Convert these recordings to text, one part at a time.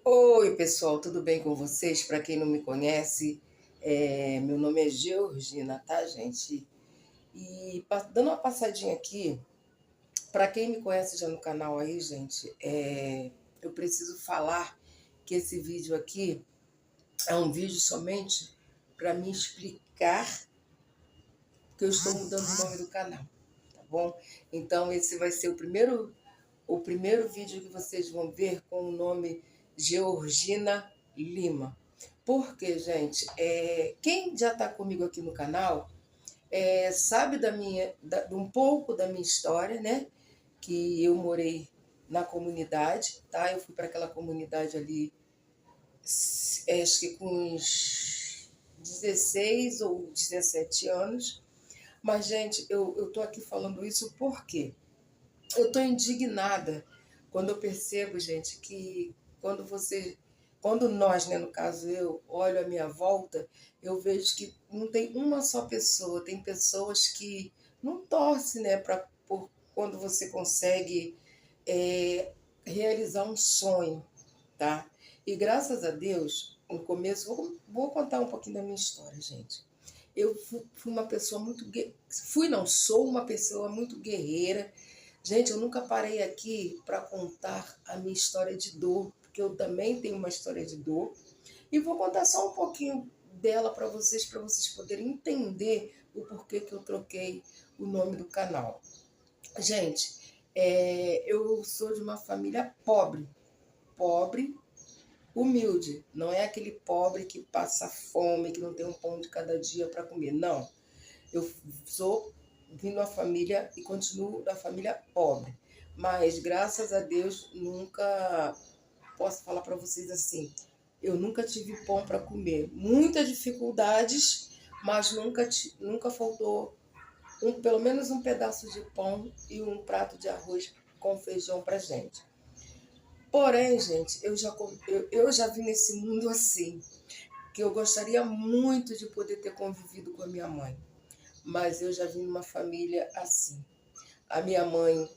Oi, pessoal, tudo bem com vocês? Para quem não me conhece, meu nome é Georgina, tá, gente? E dando uma passadinha aqui, para quem me conhece já no canal aí, gente, eu preciso falar que esse vídeo aqui é um vídeo somente para me explicar que eu estou mudando o nome do canal, tá bom? Então, esse vai ser o primeiro vídeo que vocês vão ver com o nome Georgina Lima. Porque, gente, quem já está comigo aqui no canal sabe de um pouco da minha história, né? Que eu morei na comunidade, tá? Eu fui para aquela comunidade ali, acho que com uns 16 ou 17 anos. Mas, gente, eu tô aqui falando isso porque eu tô indignada quando eu percebo, gente, que quando você, quando nós, né, no caso eu, olho à minha volta, eu vejo que não tem uma só pessoa, tem pessoas que não torcem, né, por quando você consegue é, realizar um sonho, tá? E graças a Deus, no começo, vou contar um pouquinho da minha história, gente. Eu fui uma pessoa muito. Fui, não, sou uma pessoa muito guerreira. Gente, eu nunca parei aqui para contar a minha história de dor, porque eu também tenho uma história de dor. E vou contar só um pouquinho dela para vocês poderem entender o porquê que eu troquei o nome do canal. Gente, eu sou de uma família pobre, pobre, humilde. Não é aquele pobre que passa fome, que não tem um pão de cada dia para comer. Não. Eu vim de uma família e continuo da família pobre. Mas, graças a Deus, nunca posso falar para vocês assim. Eu nunca tive pão para comer. Muitas dificuldades, mas nunca faltou pelo menos um pedaço de pão e um prato de arroz com feijão para gente. Porém, gente, eu já vim nesse mundo assim, que eu gostaria muito de poder ter convivido com a minha mãe, mas eu já vim numa família assim. A minha mãe,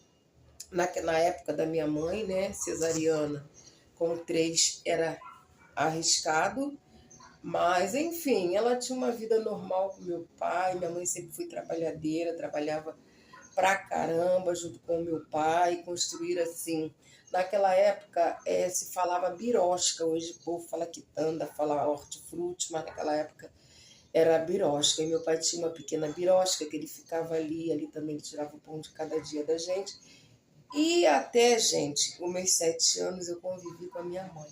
na época da minha mãe, né, cesariana, com três era arriscado, mas enfim, ela tinha uma vida normal com meu pai. Minha mãe sempre foi trabalhadeira, trabalhava pra caramba junto com o meu pai, construir assim. Naquela época se falava birosca, hoje o povo fala quitanda, fala hortifruti, mas naquela época era a birosca. E meu pai tinha uma pequena birosca que ele ficava ali também ele tirava o pão de cada dia da gente. E até, gente, com meus 7 anos eu convivi com a minha mãe.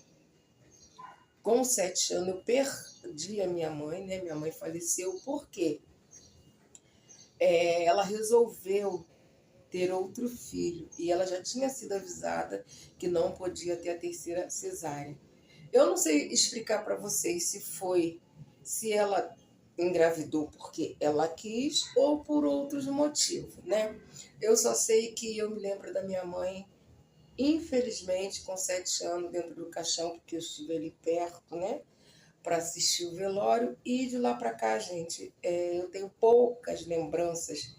Com 7 anos eu perdi a minha mãe, né? Minha mãe faleceu porque ela resolveu ter outro filho e ela já tinha sido avisada que não podia ter a terceira cesárea. Eu não sei explicar para vocês se ela engravidou porque ela quis ou por outros motivos, né? Eu só sei que eu me lembro da minha mãe, infelizmente, com 7 anos dentro do caixão, porque eu estive ali perto, né? Para assistir o velório. E de lá para cá, gente, eu tenho poucas lembranças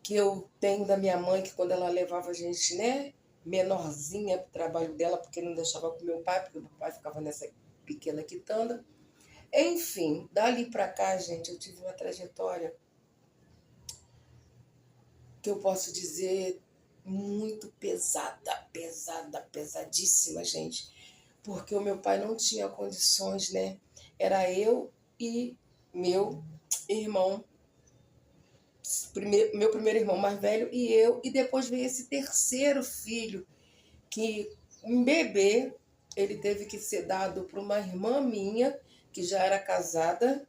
que eu tenho da minha mãe, que quando ela levava a gente, né, menorzinha para o trabalho dela, porque não deixava com meu pai, porque o meu pai ficava nessa pequena quitanda. Enfim, dali para cá, gente, eu tive uma trajetória que eu posso dizer muito pesada, pesada, pesadíssima, gente, porque o meu pai não tinha condições, né? Era eu e meu irmão, meu primeiro irmão mais velho e eu, e depois veio esse terceiro filho, que um bebê, ele teve que ser dado para uma irmã minha, que já era casada,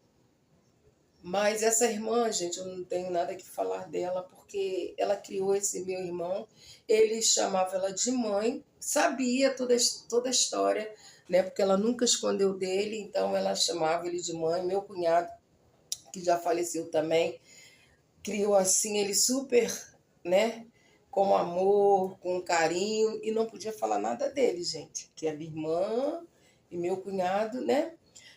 mas essa irmã, gente, eu não tenho nada que falar dela, porque ela criou esse meu irmão, ele chamava ela de mãe, sabia toda a história, né, porque ela nunca escondeu dele, então ela chamava ele de mãe. Meu cunhado, que já faleceu também, criou assim ele super, né, com amor, com carinho, e não podia falar nada dele, gente, que é minha irmã e meu cunhado, né?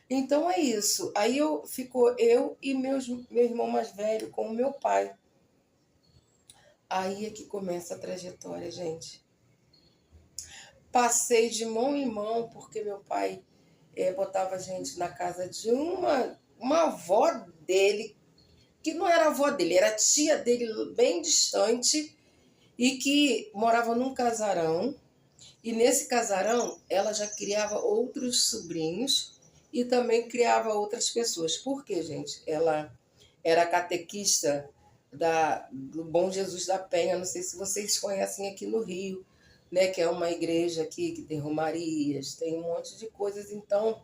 Então é isso. Aí ficou eu e meu irmão mais velho com o meu pai. Aí é que começa a trajetória, gente. Passei de mão em mão, porque meu pai botava a gente na casa de uma avó dele, que não era avó dele, era tia dele bem distante, e que morava num casarão. E nesse casarão, ela já criava outros sobrinhos e também criava outras pessoas. Por quê, gente? Ela era catequista do Bom Jesus da Penha, não sei se vocês conhecem aqui no Rio, né? Que é uma igreja aqui que tem romarias, tem um monte de coisas. Então,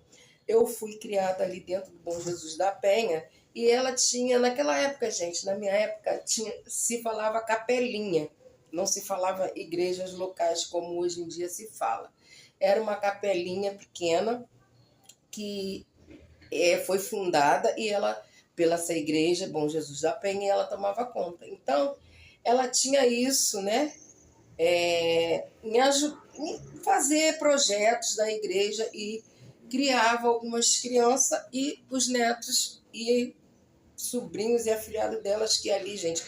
eu fui criada ali dentro do Bom Jesus da Penha e ela tinha, naquela época, gente, na minha época, se falava capelinha, não se falava igrejas locais como hoje em dia se fala. Era uma capelinha pequena que foi fundada e ela, pela essa igreja, Bom Jesus da Penha, e ela tomava conta. Então, ela tinha isso, né? Em fazer projetos da igreja e criava algumas crianças e os netos e sobrinhos e afilhados delas que ali, gente,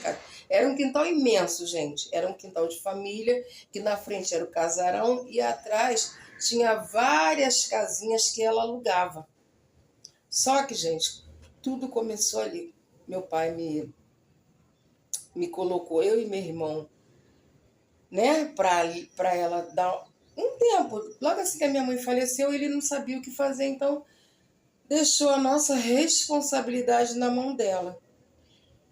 era um quintal imenso, gente. Era um quintal de família, que na frente era o casarão e atrás tinha várias casinhas que ela alugava. Só que, gente, tudo começou ali. Meu pai me colocou, eu e meu irmão, né, para ela dar um tempo. Logo assim que a minha mãe faleceu, ele não sabia o que fazer, então deixou a nossa responsabilidade na mão dela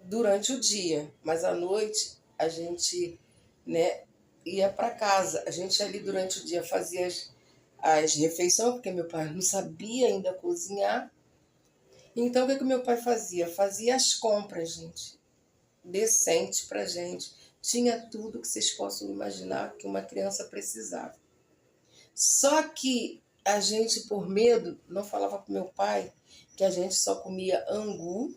durante o dia, mas à noite a gente, né, ia para casa. A gente ali durante o dia fazia as refeições, porque meu pai não sabia ainda cozinhar. Então o que que meu pai fazia? Fazia as compras, gente, decente pra gente. Tinha tudo que vocês possam imaginar que uma criança precisava. Só que a gente, por medo, não falava para meu pai que a gente só comia angu,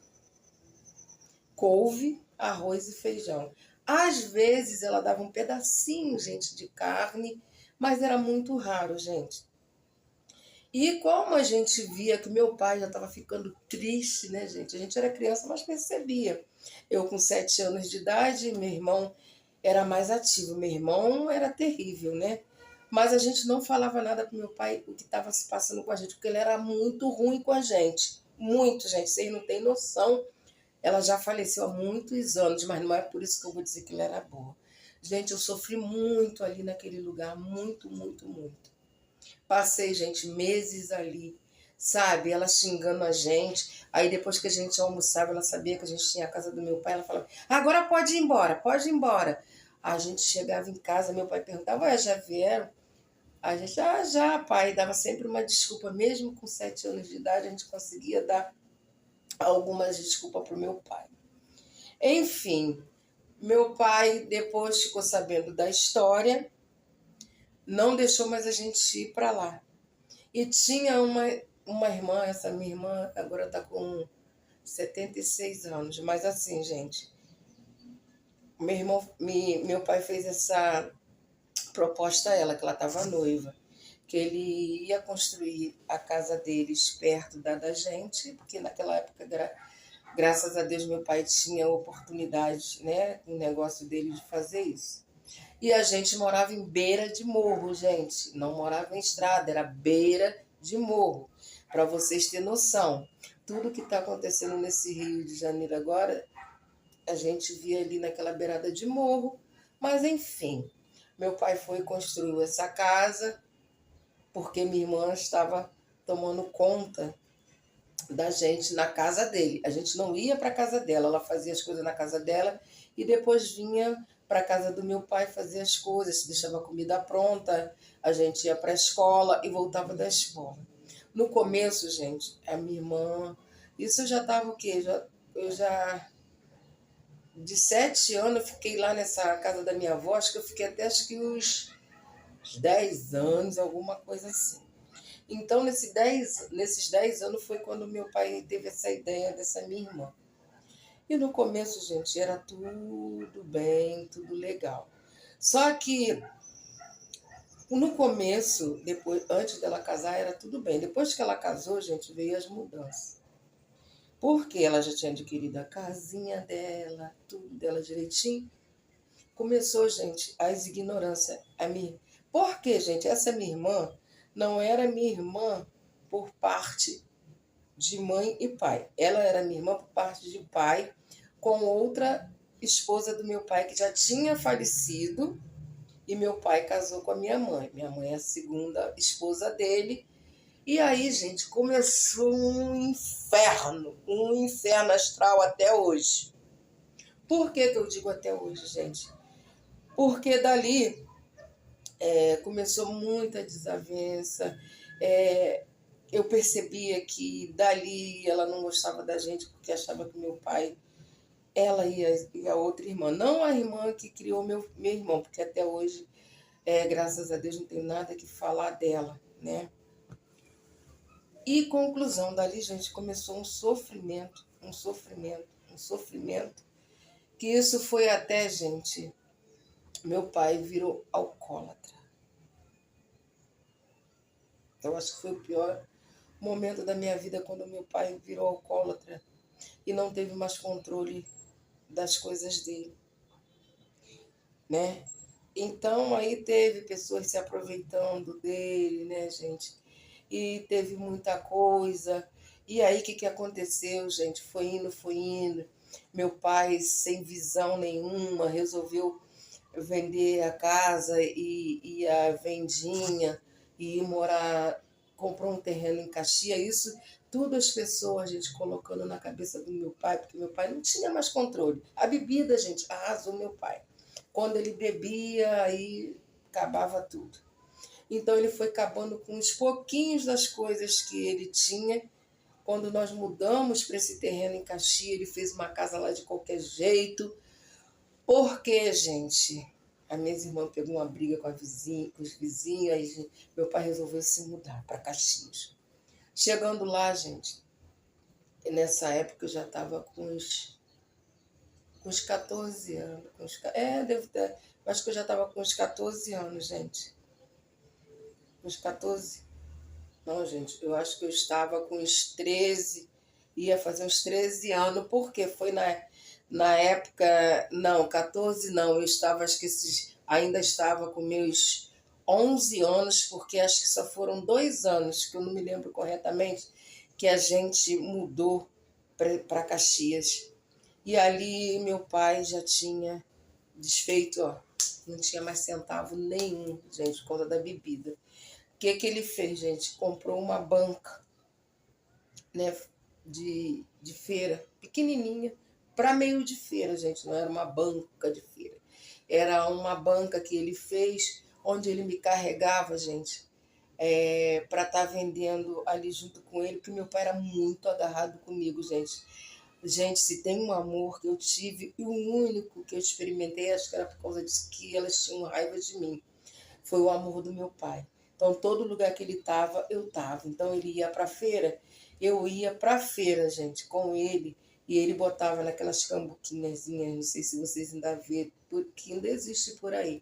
couve, arroz e feijão. Às vezes ela dava um pedacinho, gente, de carne, mas era muito raro, gente. E como a gente via que meu pai já estava ficando triste, né, gente? A gente era criança, mas percebia. Eu com 7 anos de idade, meu irmão era mais ativo. Meu irmão era terrível, né? Mas a gente não falava nada para meu pai o que estava se passando com a gente, porque ele era muito ruim com a gente. Muito, gente. Vocês não têm noção. Ela já faleceu há muitos anos, mas não é por isso que eu vou dizer que ela era boa. Gente, eu sofri muito ali naquele lugar, muito, muito, muito. Passei, gente, meses ali, sabe? Ela xingando a gente. Aí depois que a gente almoçava, ela sabia que a gente tinha a casa do meu pai, ela falava: agora pode ir embora, pode ir embora. A gente chegava em casa, meu pai perguntava: ué, já vieram? A gente, já, pai. Dava sempre uma desculpa, mesmo com 7 anos de idade, a gente conseguia dar algumas desculpas para o meu pai. Enfim, meu pai depois ficou sabendo da história, não deixou mais a gente ir para lá. E tinha uma irmã, essa minha irmã agora está com 76 anos, mas assim, gente, meu pai fez essa proposta a ela, que ela estava noiva, que ele ia construir a casa deles perto da gente, porque naquela época, graças a Deus, meu pai tinha oportunidade, né, no negócio dele de fazer isso. E a gente morava em beira de morro, gente. Não morava em estrada, era beira de morro. Para vocês terem noção. Tudo que está acontecendo nesse Rio de Janeiro agora, a gente via ali naquela beirada de morro. Mas, enfim, meu pai foi e construiu essa casa porque minha irmã estava tomando conta da gente na casa dele. A gente não ia para a casa dela, ela fazia as coisas na casa dela e depois vinha para a casa do meu pai fazer as coisas, deixava a comida pronta, a gente ia para a escola e voltava da escola. No começo, gente, a minha irmã, isso eu já estava o quê? Eu já, de 7 anos, eu fiquei lá nessa casa da minha avó, acho que eu fiquei até acho que uns 10 anos, alguma coisa assim. Então, nesses 10 anos foi quando meu pai teve essa ideia dessa minha irmã. E no começo, gente, era tudo bem, tudo legal. Só que no começo, depois, antes dela casar, era tudo bem. Depois que ela casou, gente, veio as mudanças. Porque ela já tinha adquirido a casinha dela, tudo dela direitinho. Começou, gente, as ignorâncias. Porque, gente, essa minha irmã não era minha irmã por parte de mãe e pai. Ela era minha irmã por parte de pai, com outra esposa do meu pai que já tinha falecido, e meu pai casou com a minha mãe. Minha mãe é a segunda esposa dele. E aí, gente, começou um inferno astral até hoje. Por que eu digo até hoje, gente? Porque dali começou muita desavença. Eu percebia que dali ela não gostava da gente porque achava que meu pai, ela e a outra irmã, não a irmã que criou meu irmão, porque até hoje, graças a Deus, não tenho nada que falar dela, né? E conclusão, dali, gente, começou um sofrimento, um sofrimento, que isso foi até, gente, meu pai virou alcoólatra. Eu acho que foi o pior momento da minha vida quando meu pai virou alcoólatra e não teve mais controle das coisas dele, né? Então aí teve pessoas se aproveitando dele, né, gente? E teve muita coisa. E aí o que aconteceu, gente? Foi indo, foi indo. Meu pai, sem visão nenhuma, resolveu vender a casa e a vendinha e ir morar, comprou um terreno em Caxias. Isso tudo as pessoas, gente, colocando na cabeça do meu pai, porque meu pai não tinha mais controle. A bebida, gente, arrasou meu pai. Quando ele bebia, aí acabava tudo. Então ele foi acabando com uns pouquinhos das coisas que ele tinha. Quando nós mudamos para esse terreno em Caxias, ele fez uma casa lá de qualquer jeito. Porque, gente, a minha irmã pegou uma briga com os vizinhos, aí meu pai resolveu se mudar para Caxias. Chegando lá, gente, nessa época eu já estava com uns 14 anos. Devo ter, acho que eu já estava com uns 14 anos, gente. Uns 14. Não, gente, eu acho que eu estava com uns 13, ia fazer uns 13 anos, porque foi na época, não, 14 não, eu estava, acho que ainda estava com meus 11 anos, porque acho que só foram 2 anos, que eu não me lembro corretamente, que a gente mudou para Caxias. E ali meu pai já tinha desfeito, ó, não tinha mais centavo nenhum, gente, por conta da bebida. O que ele fez, gente? Comprou uma banca, né, de feira, pequenininha, para meio de feira, gente, não era uma banca de feira. Era uma banca que ele fez, onde ele me carregava, gente, para estar vendendo ali junto com ele, porque meu pai era muito agarrado comigo, gente. Gente, se tem um amor que eu tive, e o único que eu experimentei, acho que era por causa disso que elas tinham raiva de mim, foi o amor do meu pai. Então, todo lugar que ele estava, eu estava. Então, ele ia para a feira, eu ia para a feira, gente, com ele. E ele botava naquelas cambuquinhazinhas, não sei se vocês ainda vê, que ainda existe por aí.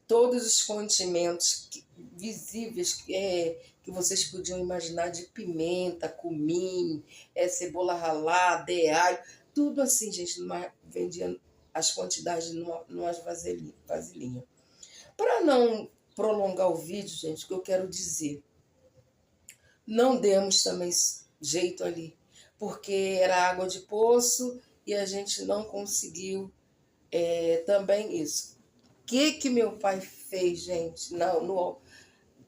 Todos os condimentos visíveis que vocês podiam imaginar, de pimenta, cominho, cebola ralada, alho, tudo assim, gente, vendia as quantidades numas vasilhinhas. Para não prolongar o vídeo, gente, o que eu quero dizer, não demos também jeito ali, porque era água de poço e a gente não conseguiu também isso. O que meu pai fez, gente?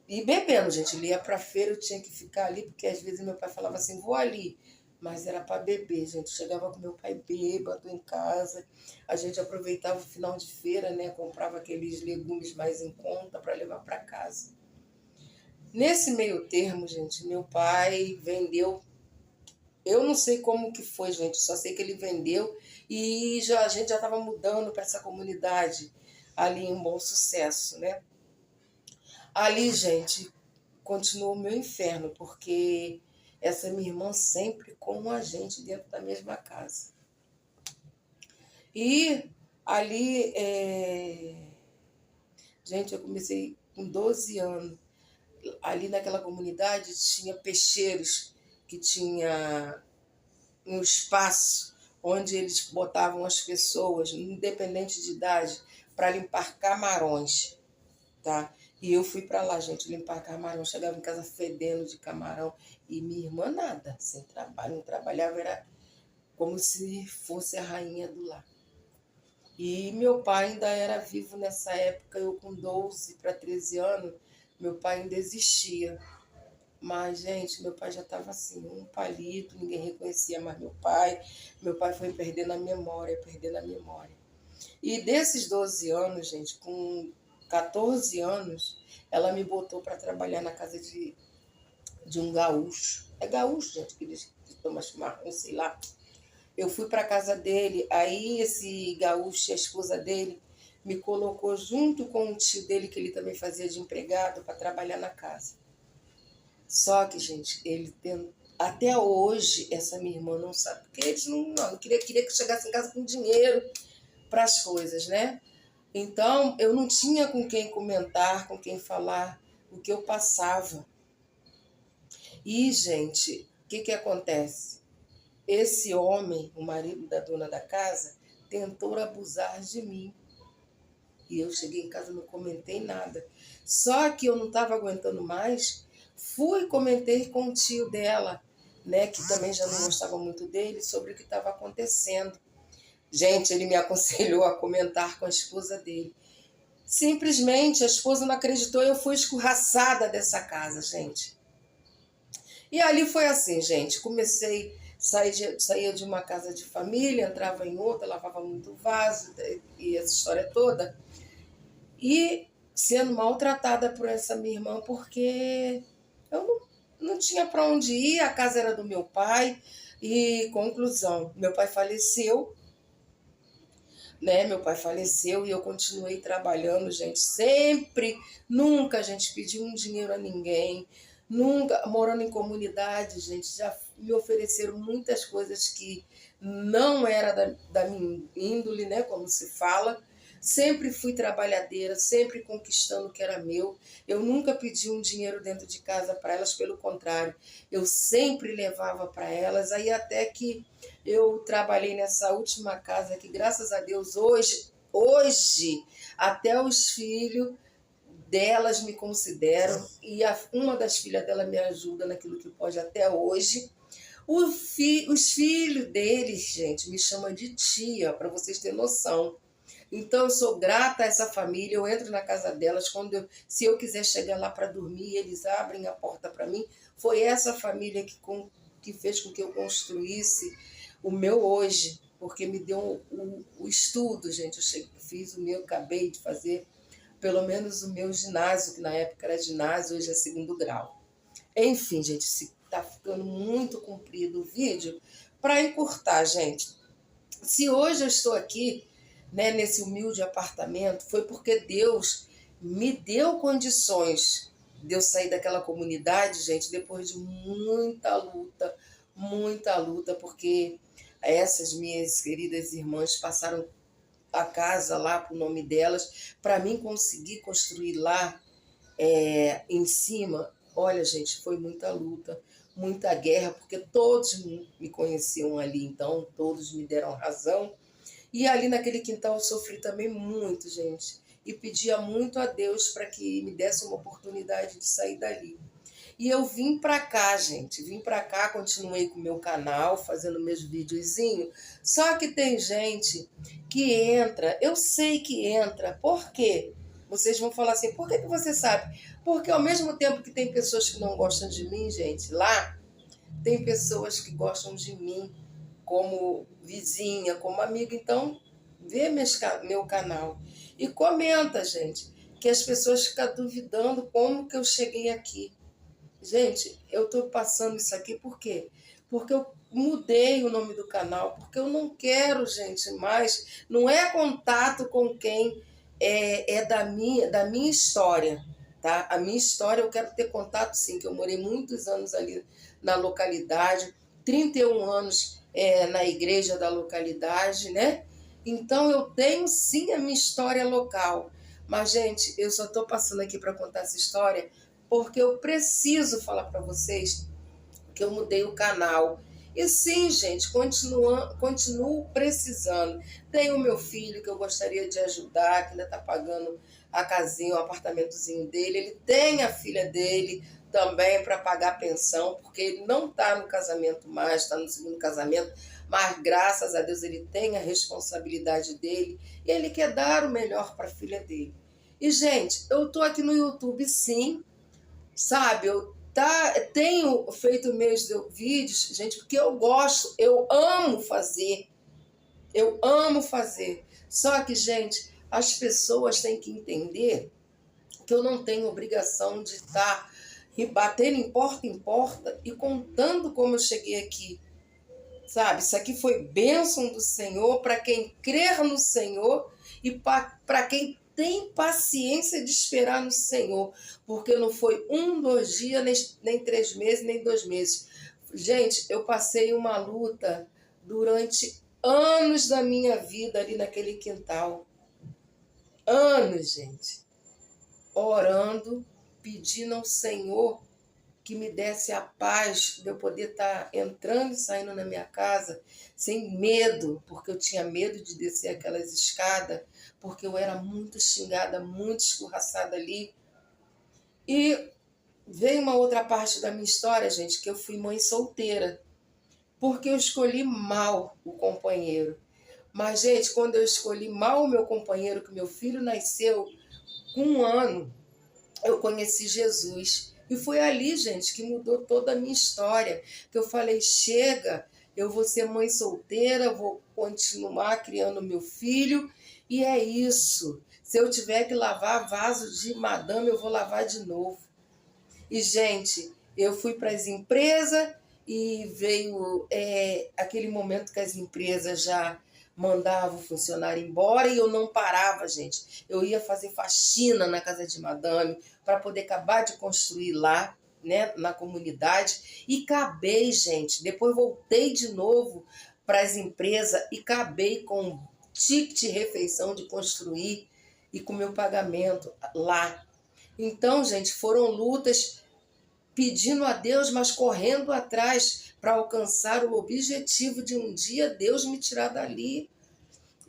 E bebendo, gente, ele ia para a feira, eu tinha que ficar ali, porque às vezes meu pai falava assim, vou ali, mas era para beber, gente. Chegava com meu pai bêbado em casa, a gente aproveitava o final de feira, né? Comprava aqueles legumes mais em conta para levar para casa. Nesse meio termo, gente, meu pai vendeu. Eu não sei como que foi, gente, só sei que ele vendeu e a gente já estava mudando para essa comunidade ali em Bom Sucesso, né? Ali, gente, continuou o meu inferno, porque essa minha irmã sempre com a gente dentro da mesma casa. E ali, gente, eu comecei com 12 anos. Ali naquela comunidade tinha peixeiros que tinha um espaço onde eles botavam as pessoas, independente de idade, para limpar camarões, tá? E eu fui para lá, gente, limpar camarão. Chegava em casa fedendo de camarão. E minha irmã nada, sem trabalho, não trabalhava, era como se fosse a rainha do lar. E meu pai ainda era vivo nessa época, eu com 12 para 13 anos, meu pai ainda existia. Mas, gente, meu pai já estava assim, um palito, ninguém reconhecia mais meu pai. Meu pai foi perdendo a memória, perdendo a memória. E desses 12 anos, gente, com 14 anos, ela me botou para trabalhar na casa de um gaúcho. É gaúcho, gente, que eles tomam chimarrão, sei lá. Eu fui para a casa dele, aí esse gaúcho e a esposa dele me colocou junto com o tio dele, que ele também fazia de empregado, para trabalhar na casa. Só que, gente, ele tem... até hoje, essa minha irmã não sabe, porque eles não queria que chegasse em casa com dinheiro para as coisas, né? Então, eu não tinha com quem comentar, com quem falar o que eu passava. E, gente, o que acontece? Esse homem, o marido da dona da casa, tentou abusar de mim. E eu cheguei em casa e não comentei nada. Só que eu não estava aguentando mais. Fui e comentei com o tio dela, né, que também já não gostava muito dele, sobre o que estava acontecendo. Gente, ele me aconselhou a comentar com a esposa dele. Simplesmente a esposa não acreditou e eu fui escorraçada dessa casa, gente. E ali foi assim, gente. Saía de uma casa de família, entrava em outra, lavava muito vaso e essa história toda. E sendo maltratada por essa minha irmã, porque eu não tinha para onde ir, a casa era do meu pai. E, conclusão, meu pai faleceu, né? Meu pai faleceu e eu continuei trabalhando, gente, sempre, nunca a gente pediu um dinheiro a ninguém, nunca, morando em comunidade, gente, já me ofereceram muitas coisas que não era da minha índole, né, como se fala. Sempre fui trabalhadeira, sempre conquistando o que era meu. Eu nunca pedi um dinheiro dentro de casa para elas, pelo contrário, eu sempre levava para elas. Aí até que eu trabalhei nessa última casa que, graças a Deus, hoje até os filhos delas me consideram e uma das filhas dela me ajuda naquilo que pode até hoje. Os filhos deles, gente, me chamam de tia, para vocês terem noção. Então, eu sou grata a essa família, eu entro na casa delas, se eu quiser chegar lá para dormir, eles abrem a porta para mim. Foi essa família que fez com que eu construísse o meu hoje, porque me deu o estudo, gente. Fiz o meu, acabei de fazer pelo menos o meu ginásio, que na época era ginásio, hoje é segundo grau. Enfim, gente, se tá ficando muito comprido o vídeo, para encurtar, gente, se hoje eu estou aqui, né, nesse humilde apartamento, foi porque Deus me deu condições de eu sair daquela comunidade, gente, depois de muita luta, porque essas minhas queridas irmãs passaram a casa lá para o nome delas, para mim conseguir construir lá em cima. Olha, gente, foi muita luta, muita guerra, porque todos me conheciam ali, então todos me deram razão. E ali naquele quintal eu sofri também muito, gente. E pedia muito a Deus para que me desse uma oportunidade de sair dali. E eu vim para cá, gente. Vim para cá, continuei com o meu canal, fazendo meus videozinhos. Só que tem gente que entra, eu sei que entra. Por quê? Vocês vão falar assim, por que você sabe? Porque ao mesmo tempo que tem pessoas que não gostam de mim, gente, lá tem pessoas que gostam de mim como vizinha, como amiga. Então, vê meu canal e comenta, gente, que as pessoas ficam duvidando como que eu cheguei aqui. Gente, eu estou passando isso aqui por quê? Porque eu mudei o nome do canal, porque eu não quero, gente, mais, não é contato com quem é da minha história, tá? A minha história eu quero ter contato sim, que eu morei muitos anos ali na localidade, 31 anos na igreja da localidade, né? Então eu tenho sim a minha história local. Mas, gente, eu só estou passando aqui para contar essa história porque eu preciso falar para vocês que eu mudei o canal. E sim, gente, continuo precisando. Tenho o meu filho que eu gostaria de ajudar, que ainda está pagando a casinha, o apartamentozinho dele, ele tem a filha dele também para pagar a pensão, porque ele não está no casamento mais, está no segundo casamento, mas graças a Deus ele tem a responsabilidade dele e ele quer dar o melhor para a filha dele. E, gente, eu tô aqui no YouTube, sim, sabe? Tenho feito meus vídeos, gente, porque eu gosto, eu amo fazer. Eu amo fazer. Só que, gente, as pessoas têm que entender que eu não tenho obrigação de estar batendo em porta e contando como eu cheguei aqui. Sabe? Isso aqui foi bênção do Senhor para quem crer no Senhor e para quem tem paciência de esperar no Senhor. Porque não foi 1, 2 dias, nem 3 meses, nem 2 meses. Gente, eu passei uma luta durante anos da minha vida ali naquele quintal. Anos, gente. Orando, pedindo ao Senhor que me desse a paz de eu poder estar entrando e saindo na minha casa sem medo, porque eu tinha medo de descer aquelas escadas, porque eu era muito xingada, muito escorraçada ali. E veio uma outra parte da minha história, gente, que eu fui mãe solteira, porque eu escolhi mal o companheiro. Mas, gente, quando eu escolhi mal o meu companheiro, que meu filho nasceu com 1 ano, eu conheci Jesus. E foi ali, gente, que mudou toda a minha história. Que eu falei, chega, eu vou ser mãe solteira, vou continuar criando meu filho. E é isso. Se eu tiver que lavar vaso de madame, eu vou lavar de novo. E, gente, eu fui para as empresas e veio aquele momento que as empresas já mandavam o funcionário embora e eu não parava, gente. Eu ia fazer faxina na casa de madame para poder acabar de construir lá, né, na comunidade. E acabei, gente. Depois voltei de novo para as empresas e acabei com ticket refeição de construir e com meu pagamento lá. Então, gente, foram lutas pedindo a Deus, mas correndo atrás para alcançar o objetivo de um dia Deus me tirar dali.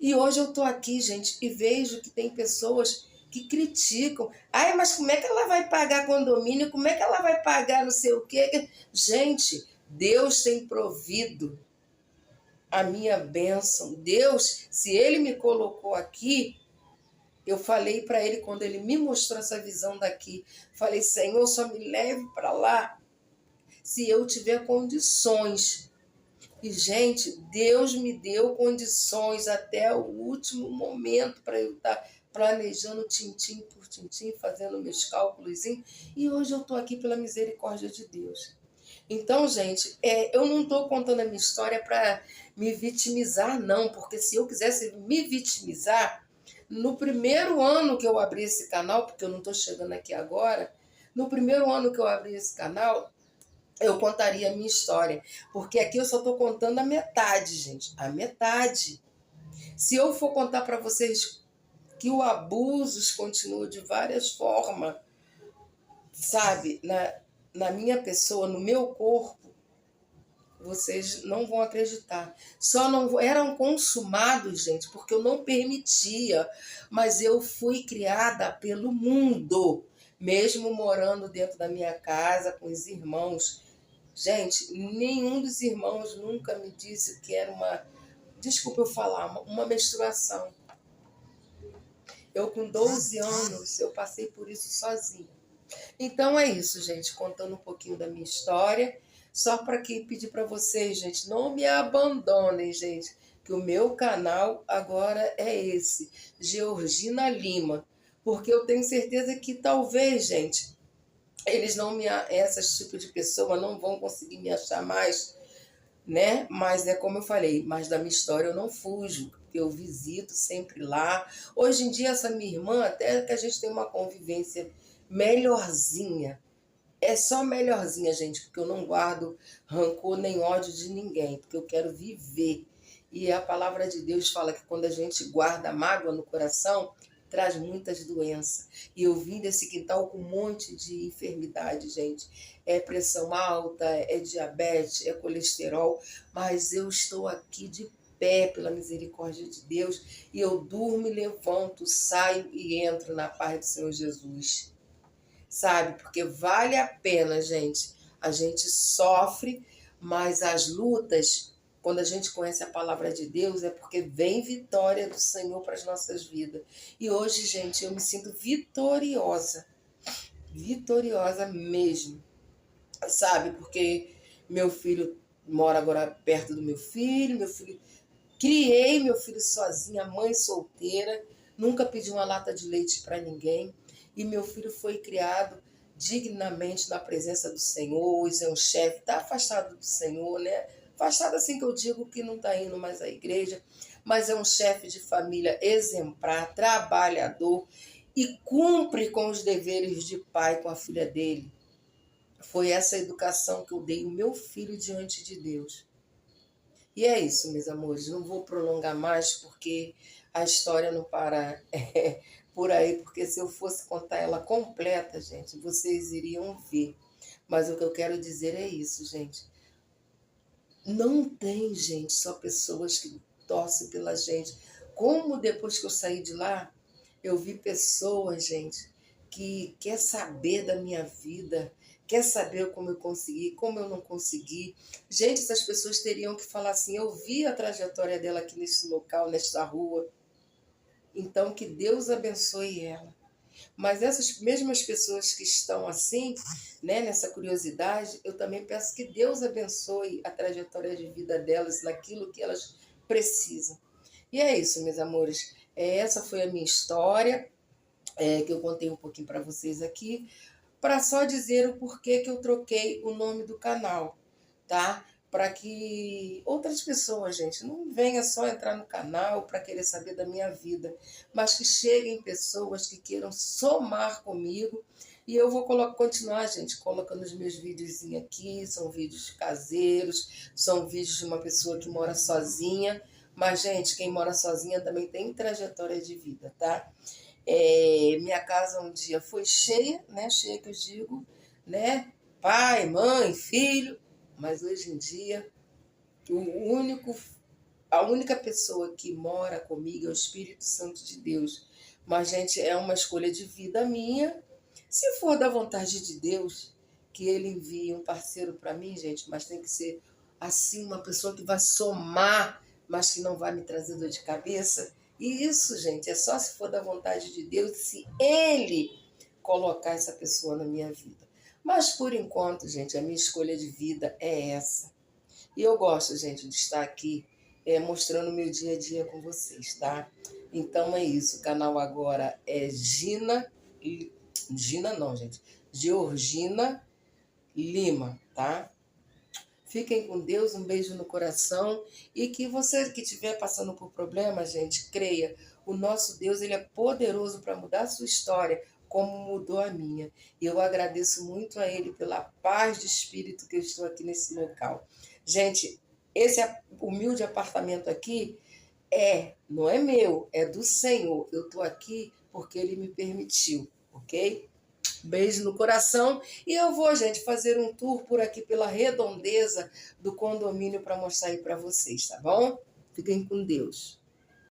E hoje eu estou aqui, gente, e vejo que tem pessoas que criticam. Ai, mas como é que ela vai pagar condomínio? Como é que ela vai pagar não sei o quê? Gente, Deus tem provido a minha bênção. Deus, se Ele me colocou aqui, eu falei para Ele, quando Ele me mostrou essa visão daqui, falei, Senhor, só me leve para lá se eu tiver condições. E, gente, Deus me deu condições até o último momento para eu estar planejando tintim por tintim, fazendo meus cálculos. E hoje eu estou aqui pela misericórdia de Deus. Então, gente, eu não estou contando a minha história para me vitimizar, não, porque se eu quisesse me vitimizar, no primeiro ano que eu abri esse canal, porque eu não estou chegando aqui agora, no primeiro ano que eu abri esse canal, eu contaria a minha história. Porque aqui eu só estou contando a metade, gente. A metade. Se eu for contar para vocês que o abuso continua de várias formas, sabe, na minha pessoa, no meu corpo, vocês não vão acreditar. Só não eram consumados, gente, porque eu não permitia. Mas eu fui criada pelo mundo, mesmo morando dentro da minha casa com os irmãos. Gente, nenhum dos irmãos nunca me disse que era desculpa eu falar, uma menstruação. Eu com 12 anos, eu passei por isso sozinha. Então é isso, gente, contando um pouquinho da minha história, só para pedir para vocês, gente, não me abandonem, gente, que o meu canal agora é esse, Georgina Lima, porque eu tenho certeza que talvez, gente, essas tipos de pessoa não vão conseguir me achar mais, né? Mas é como eu falei, mas da minha história eu não fujo, porque eu visito sempre lá. Hoje em dia essa minha irmã, até que a gente tem uma convivência melhorzinha, é só melhorzinha, gente, porque eu não guardo rancor nem ódio de ninguém, porque eu quero viver. E a palavra de Deus fala que quando a gente guarda mágoa no coração, traz muitas doenças. E eu vim desse quintal com um monte de enfermidade, gente. É pressão alta, é diabetes, é colesterol, mas eu estou aqui de pé pela misericórdia de Deus, e eu durmo e levanto, saio e entro na paz do Senhor Jesus. Sabe? Porque vale a pena, gente. A gente sofre, mas as lutas, quando a gente conhece a palavra de Deus, é porque vem vitória do Senhor para as nossas vidas. E hoje, gente, eu me sinto vitoriosa. Vitoriosa mesmo. Sabe? Porque meu filho mora agora perto do meu filho, criei meu filho sozinha, mãe solteira, nunca pedi uma lata de leite para ninguém, e meu filho foi criado dignamente na presença do Senhor. Hoje é um chefe, está afastado do Senhor, né? Afastado assim que eu digo que não está indo mais à igreja, mas é um chefe de família exemplar, trabalhador e cumpre com os deveres de pai com a filha dele. Foi essa educação que eu dei ao meu filho diante de Deus. E é isso, meus amores. Não vou prolongar mais porque a história não para por aí. Porque se eu fosse contar ela completa, gente, vocês iriam ver. Mas o que eu quero dizer é isso, gente. Não tem, gente, só pessoas que torcem pela gente. Como depois que eu saí de lá, eu vi pessoas, gente, que quer saber da minha vida, quer saber como eu consegui, como eu não consegui. Gente, essas pessoas teriam que falar assim: eu vi a trajetória dela aqui nesse local, nesta rua. Então, que Deus abençoe ela. Mas essas mesmas pessoas que estão assim, né, nessa curiosidade, eu também peço que Deus abençoe a trajetória de vida delas naquilo que elas precisam. E é isso, meus amores. Essa foi a minha história, que eu contei um pouquinho para vocês aqui, para só dizer o porquê que eu troquei o nome do canal, tá? Para que outras pessoas, gente, não venham só entrar no canal para querer saber da minha vida, mas que cheguem pessoas que queiram somar comigo. E eu vou continuar, gente, colocando os meus vídeos aqui. São vídeos caseiros, são vídeos de uma pessoa que mora sozinha. Mas, gente, quem mora sozinha também tem trajetória de vida, tá? Minha casa um dia foi cheia, né? Cheia que eu digo, né? Pai, mãe, filho. Mas hoje em dia, o único, a única pessoa que mora comigo é o Espírito Santo de Deus. Mas, gente, é uma escolha de vida minha. Se for da vontade de Deus, que Ele envie um parceiro para mim, gente, mas tem que ser assim, uma pessoa que vai somar, mas que não vai me trazer dor de cabeça. E isso, gente, é só se for da vontade de Deus, se Ele colocar essa pessoa na minha vida. Mas, por enquanto, gente, a minha escolha de vida é essa. E eu gosto, gente, de estar aqui mostrando o meu dia a dia com vocês, tá? Então é isso. O canal agora é Gina não, gente. Georgina Lima, tá? Fiquem com Deus, um beijo no coração. E que você que estiver passando por problemas, gente, creia. O nosso Deus, ele é poderoso para mudar a sua história, como mudou a minha. E eu agradeço muito a Ele pela paz de espírito que eu estou aqui nesse local. Gente, esse humilde apartamento aqui não é meu, é do Senhor. Eu estou aqui porque Ele me permitiu, ok? Beijo no coração. E eu vou, gente, fazer um tour por aqui pela redondeza do condomínio para mostrar aí para vocês, tá bom? Fiquem com Deus.